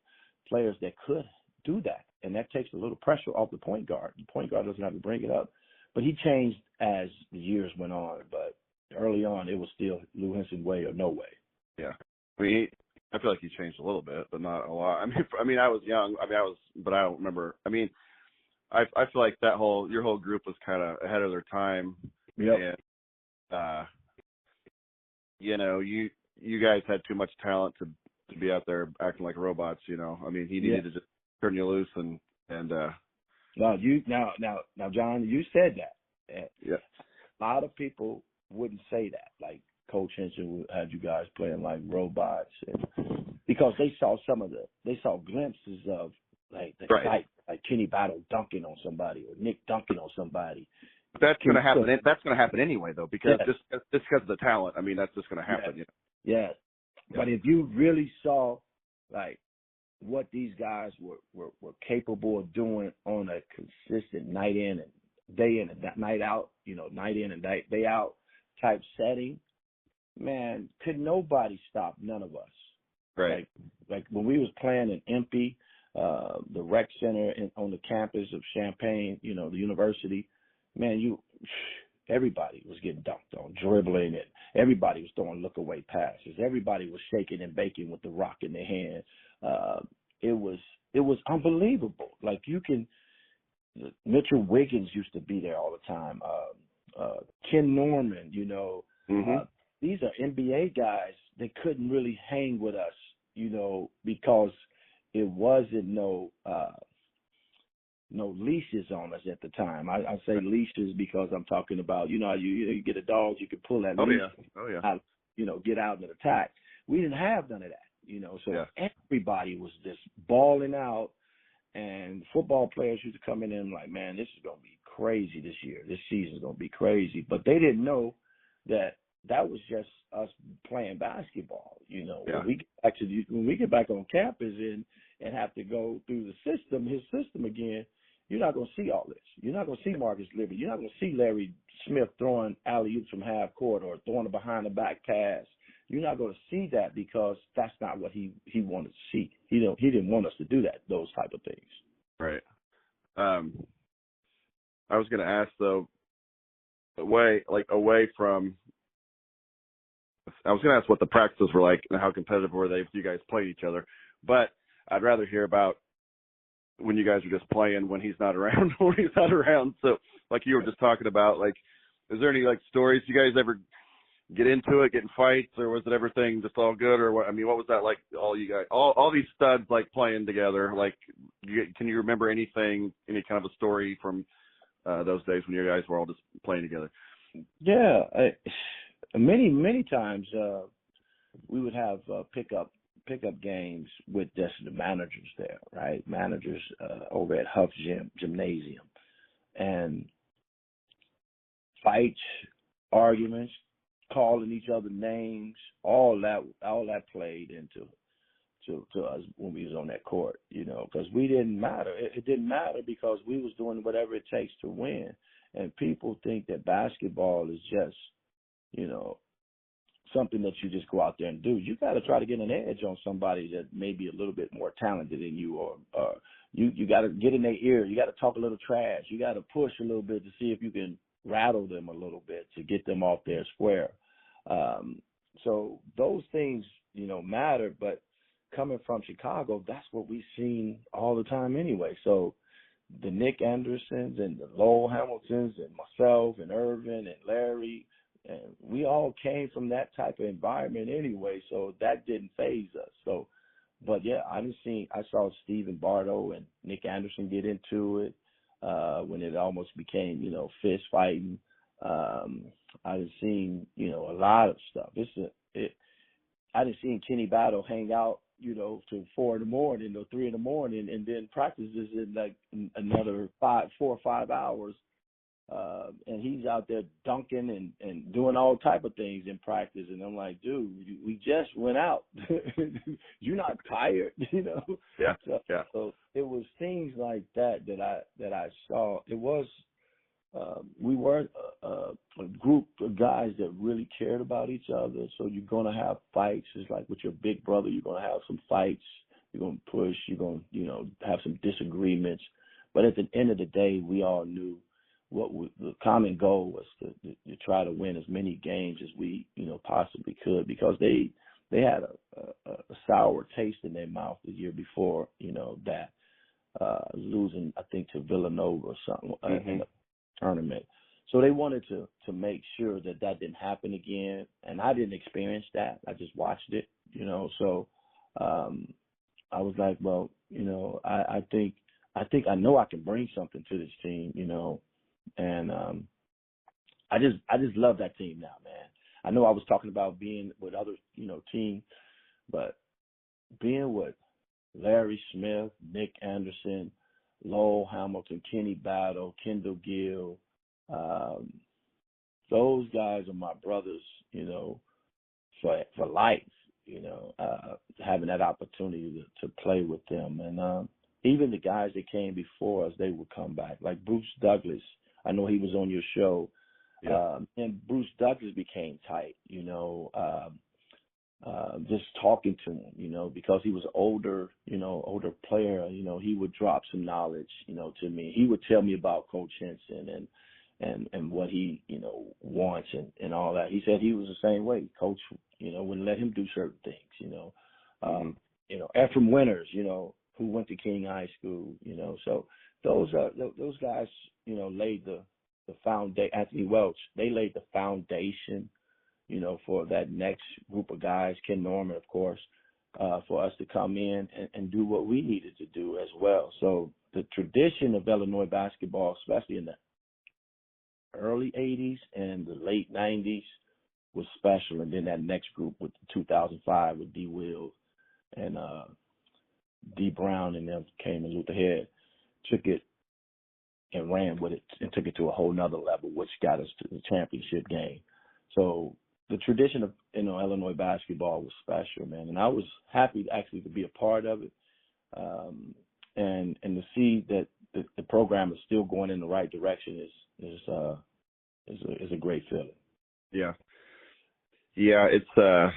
players that could do that, and that takes a little pressure off the point guard. The point guard doesn't have to bring it up. But he changed as the years went on. But early on, it was still Lou Henson way or no way. Yeah. I feel like he changed a little bit, but not a lot. I was young. But I don't remember. I feel like your whole group was kind of ahead of their time. Yep. And, you guys had too much talent to be out there acting like robots, He needed to just turn you loose and Now, John, you said that. Yeah. A lot of people wouldn't say that. Like Coach Henson had you guys playing like robots, because they saw glimpses of like the Right. fight, like Kenny Battle dunking on somebody or Nick dunking on somebody. That's going to happen. That's going to happen anyway, though, because Yes. just because of the talent. I mean, that's just going to happen. Yes. You know? Yes. But if you really saw like what these guys were capable of doing on a consistent night in and day in and night out, night in and day out type setting, man, could nobody stop none of us. Right. Like when we was playing in Impey, the rec center on the campus of Champaign, the university, man, everybody was getting dunked on, dribbling it. Everybody was throwing look-away passes. Everybody was shaking and baking with the rock in their hand. It was unbelievable. Like Mitchell Wiggins used to be there all the time. Ken Norman, Mm-hmm. these are NBA guys. They couldn't really hang with us, because it wasn't no leashes on us at the time. I say leashes because I'm talking about, you get a dog, you can pull that leash. Oh yeah. Out, get out and attack. We didn't have none of that, so everybody was just balling out, and football players used to come in and like, man, this is going to be crazy this year. This season's going to be crazy. But they didn't know that was just us playing basketball. When we get back on campus and have to go through his system again, you're not going to see all this. You're not going to see Marcus Liberty. You're not going to see Larry Smith throwing alley-oops from half court or throwing a behind-the-back pass. You're not going to see that because that's not what he wanted to see. He didn't want us to do that, those type of things. Right. I was going to ask though, away from. I was going to ask what the practices were like and how competitive were they if you guys played each other, but I'd rather hear about when you guys are just playing when he's not around. So, like you were just talking about, like, is there any like stories you guys ever get into it, get in fights, or was it everything just all good, or what? I mean, what was that like? All you guys, all these studs like playing together. Like, can you remember any kind of a story from those days when you guys were all just playing together? Yeah, many times we would have pickup games with just the managers there, right? Managers over at Huff's Gymnasium, and fights, arguments, calling each other names, all that played into us when we was on that court, because we didn't matter. It didn't matter because we was doing whatever it takes to win. And people think that basketball is just, something that you just go out there and do. You got to try to get an edge on somebody that may be a little bit more talented than you, or you got to get in their ear. You got to talk a little trash. You got to push a little bit to see if you can rattle them a little bit to get them off their square. So those things, matter, but coming from Chicago, that's what we've seen all the time anyway. So the Nick Andersons and the Lowell Hamiltons and myself and Irvin and Larry, and we all came from that type of environment anyway, so that didn't faze us. So, but yeah, I saw Stephen Bardo and Nick Anderson get into it when it almost became, fist fighting. I've seen, a lot of stuff. I didn't see Kenny Battle hang out, till 4 in the morning or 3 in the morning, and then practices in like another 4 or 5 hours. And he's out there dunking and doing all type of things in practice. And I'm like, dude, we just went out. You're not tired, Yeah. So it was things like that I saw. It was, we were a group of guys that really cared about each other. So you're going to have fights. It's like with your big brother, you're going to have some fights. You're going to push. You're going to, have some disagreements. But at the end of the day, we all knew the common goal was to try to win as many games as we, possibly could, because they had a sour taste in their mouth the year before, that losing, I think, to Villanova or something in the tournament. So they wanted to make sure that didn't happen again, and I didn't experience that. I just watched it, So I was like, well, I think I know I can bring something to this team, and I just love that team now, man. I know I was talking about being with other, teams, but being with Larry Smith, Nick Anderson, Lowell Hamilton, Kenny Battle, Kendall Gill, those guys are my brothers, for life, having that opportunity to play with them. And even the guys that came before us, they would come back. Like Bruce Douglas, I know he was on your show. Yeah. And Bruce Douglas became tight, just talking to him, because he was older player, he would drop some knowledge, to me. He would tell me about Coach Henson and what he, wants and all that. He said he was the same way. Coach, wouldn't let him do certain things, Ephraim Winters, who went to King High School, so those guys, laid the foundation. Anthony Welch, they laid the foundation, for that next group of guys, Ken Norman, of course, for us to come in and do what we needed to do as well. So the tradition of Illinois basketball, especially in the early 80s and the late 90s, was special. And then that next group with 2005 with D. Will and D. Brown and them came and Luther Head, took it and ran with it and took it to a whole nother level, which got us to the championship game. So the tradition of Illinois basketball was special, man, and I was happy actually to be a part of it, and to see that the program is still going in the right direction is a great feeling. Yeah. It's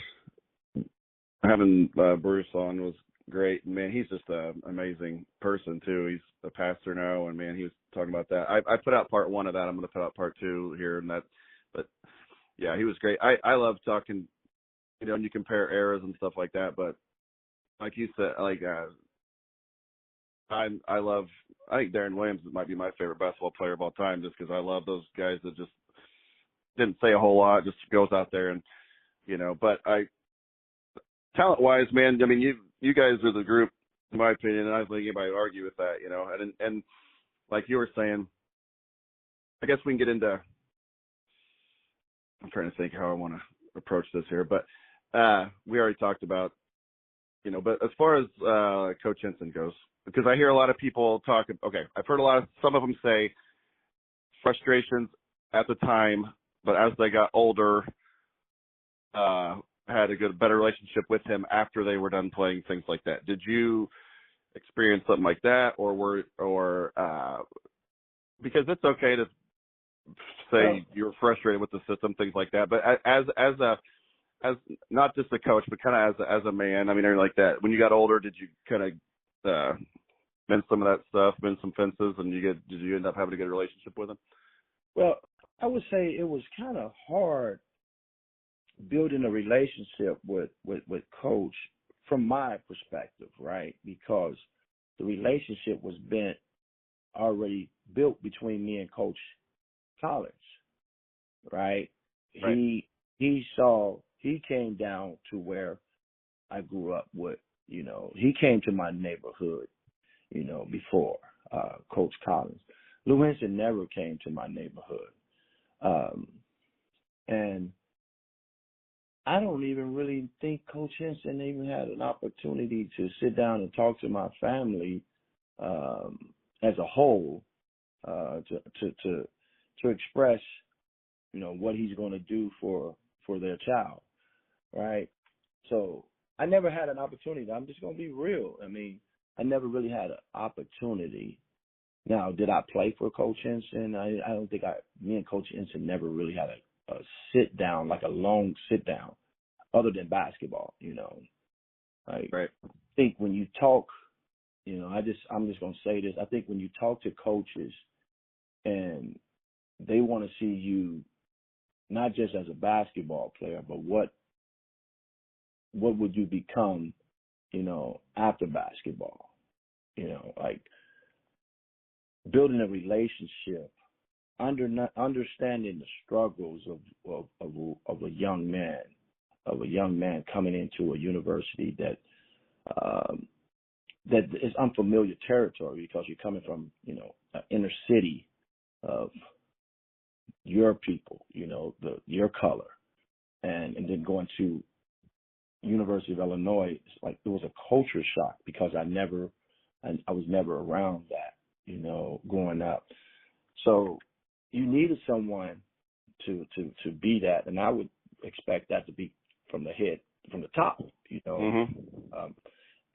having Bruce on was great. Man, he's just an amazing person too. He's a pastor now, and man, he was talking about that. I put out part 1 of that. I'm going to put out part 2 here, and that. But yeah, he was great. I love talking, and you compare eras and stuff like that. But like you said, like I think Darren Williams might be my favorite basketball player of all time, just because I love those guys that just didn't say a whole lot, just goes out there and But talent-wise, man, I mean, you guys are the group, in my opinion, and I don't think anybody would argue with that, And like you were saying, I guess we can get into. I'm trying to think how I want to approach this here, but we already talked about, But as far as Coach Henson goes, because I hear a lot of people talk. Okay, I've heard some of them say frustrations at the time, but as they got older, had a better relationship with him after they were done playing, things like that. Did you experience something like that, or because it's okay to say you're frustrated with the system, things like that, but as not just a coach, but kind of as a man, I mean, or like that, when you got older, did you kind of mend some of that stuff, mend some fences, and did you end up having a good relationship with him? Well, I would say it was kind of hard building a relationship with Coach from my perspective, right? Because the relationship was already built between me and Coach Collins, right? He came down to where I grew up with, he came to my neighborhood, before Coach Collins. Lou Henson never came to my neighborhood. And I don't even really think Coach Henson even had an opportunity to sit down and talk to my family as a whole to express, what he's going to do for their child, right? So I never had an opportunity. I'm just going to be real. I mean, I never really had an opportunity. Now, did I play for Coach Henson? I don't think me and Coach Henson never really had a sit down, like a long sit down, other than basketball, Like, right. I think when you talk, I'm just going to say this. I think when you talk to coaches and they want to see you not just as a basketball player, but what would you become, after basketball? Like building a relationship, understanding the struggles of a young man coming into a university that that is unfamiliar territory because you're coming from, an inner city of your people, your color, and then going to University of Illinois, it's like it was a culture shock because I was never around that, growing up. So you needed someone to be that, and I would expect that to be from the top,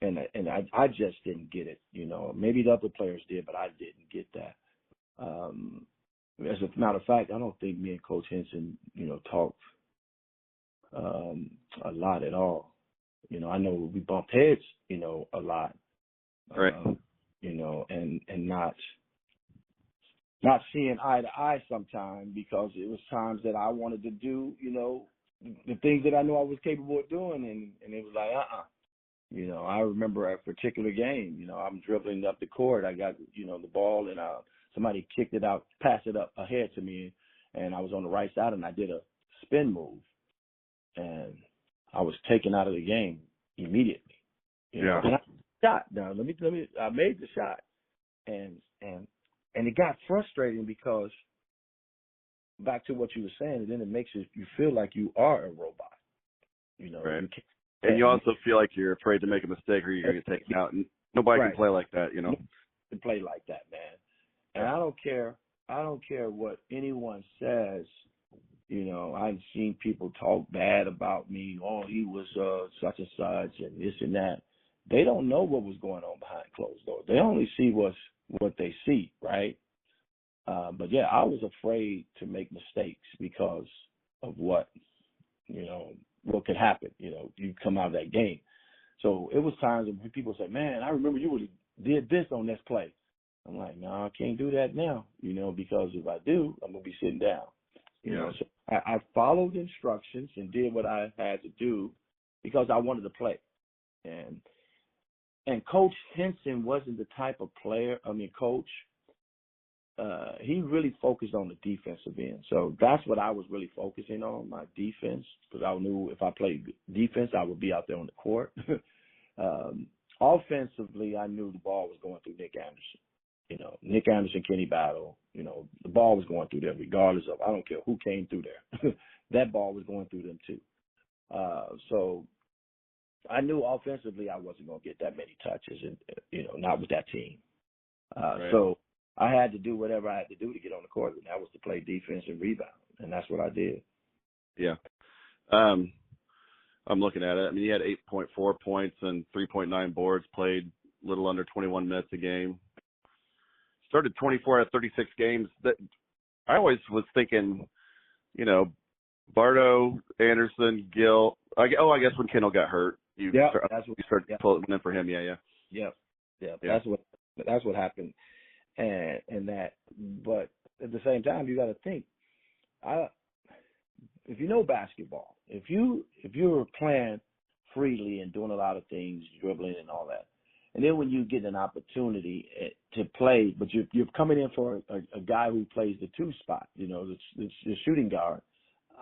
and I just didn't get it, Maybe the other players did, but I didn't get that. As a matter of fact, I don't think me and Coach Henson, talked a lot at all. I know we bumped heads, a lot. Right. And not seeing eye to eye sometimes because it was times that I wanted to do, the things that I knew I was capable of doing, and it was like, I remember a particular game, I'm dribbling up the court. I got, the ball, and somebody kicked it out, passed it up ahead to me, and I was on the right side, and I did a spin move, and I was taken out of the game immediately. Yeah. And I shot. Now, I made the shot, and it got frustrating because back to what you were saying, and then it makes you feel like you are a robot. Right. And you also feel like you're afraid to make a mistake or you're going to get taken out, and nobody can play like that, Nobody can play like that, man. And I don't care what anyone says. I've seen people talk bad about me. Oh, he was such and such and this and that. They don't know what was going on behind closed doors. They only see what they see, right? But yeah, I was afraid to make mistakes because of what could happen. You come out of that game. So it was times when people say, "Man, I remember you would have did this on this play." I'm like, "No, I can't do that now." Because if I do, I'm gonna be sitting down. So I followed instructions and did what I had to do because I wanted to play. And Coach Henson wasn't the type of player. Coach, he really focused on the defensive end. So that's what I was really focusing on, my defense, because I knew if I played defense, I would be out there on the court. Offensively, I knew the ball was going through Nick Anderson. Nick Anderson, Kenny Battle, the ball was going through there regardless of, I don't care who came through there. That ball was going through them too. So I knew offensively I wasn't going to get that many touches, and not with that team. Right. So I had to do whatever I had to do to get on the court, and that was to play defense and rebound, and that's what I did. Yeah. I'm looking at it. You had 8.4 points and 3.9 boards, played a little under 21 minutes a game. Started 24 out of 36 games. That I always was thinking, Bardo, Anderson, Gill. I guess when Kendall got hurt, you started pulling in for him. Yeah. That's what happened, and that. But at the same time, you got to think. If you know basketball, if you were playing freely and doing a lot of things, dribbling and all that, and then when you get an opportunity to play, but you're coming in for a guy who plays the two spot, the shooting guard.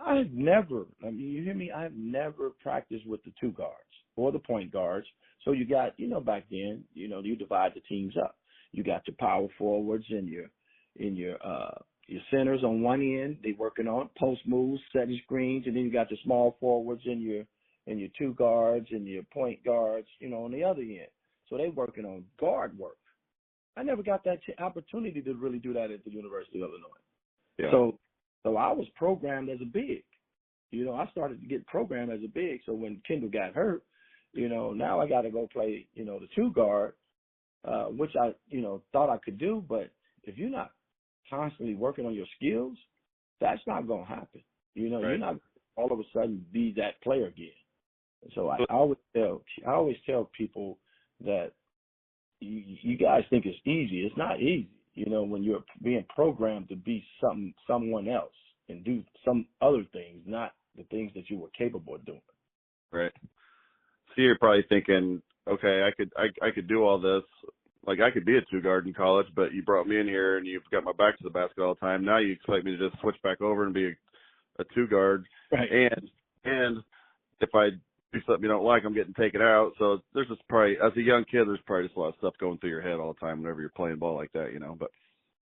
I've never, you hear me? I've never practiced with the two guards or the point guards. So you got, back then, you divide the teams up. You got your power forwards and your centers on one end. They working on post moves, setting screens, and then you got your small forwards and your two guards and your point guards, on the other end. So they working on guard work. I never got that opportunity to really do that at the University of Illinois. Yeah. So I was programmed as a big. I started to get programmed as a big. So when Kendall got hurt, now I got to go play, the two guard, which I, thought I could do. But if you're not constantly working on your skills, that's not going to happen. Right. You're not all of a sudden be that player again. So I always tell people that you guys think it's easy. It's not easy. When you're being programmed to be someone else and do some other things, not the things that you were capable of doing. Right. So you're probably thinking, okay, I could do all this. Like I could be a two guard in college, but you brought me in here and you've got my back to the basket all the time. Now you expect me to just switch back over and be a two guard. Right. And if I do something you don't like, I'm getting taken out. So there's just probably, as a young kid, there's probably just a lot of stuff going through your head all the time whenever you're playing ball like that, you know. But